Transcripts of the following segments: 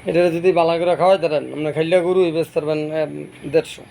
এটা যদি বালা করে খাওয়াই তারেন আপনার খাইলে গরু বেচতে পারবেন 150।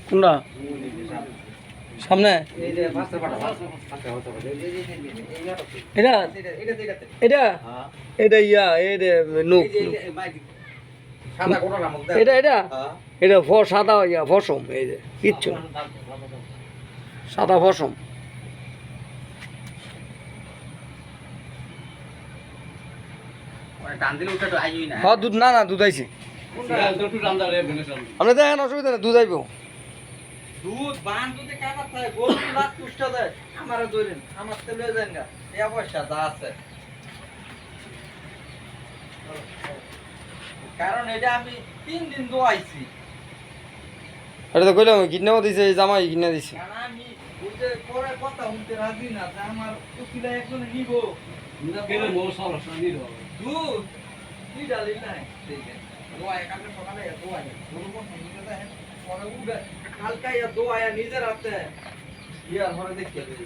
কোনটা সামনে এটা এটা এটা ইয়া এটা নুক এটা এটা এটা সাদা ইয়া ফসম এই যে কিচ্ছু না সাদা ফসম হ্যাঁ দুধ না না দুধ আইছে আপনি দেখেন অসুবিধা নেই দুধ আইব দুধ বান দুধে কাটা থাকে গরু লাখ পুষ্টা দেয় আমারে ধরেন আমার তো লয়ে যান গা এই পয়সা যা আছে কারণ এটা আমি 3 দিন দোয়াইছি এটা তো কইলাম কিডন্যাপ দিছে জামাই কিনে দিছে কারণ আমি বুঝতে পরে কথা শুনতে রাজি না যে আমার উকিলা একজন নিব না গেলে মোর সমস্যা নিল দুধ কি ডালি নাই দেখেন দোয়া কালকে সকালে দোয়া গরু কোন নিতে দেয় পরে উঠে কালকে দোয়া নিজের হাতে ইয়ার ঘরে দেখিয়ে দেবে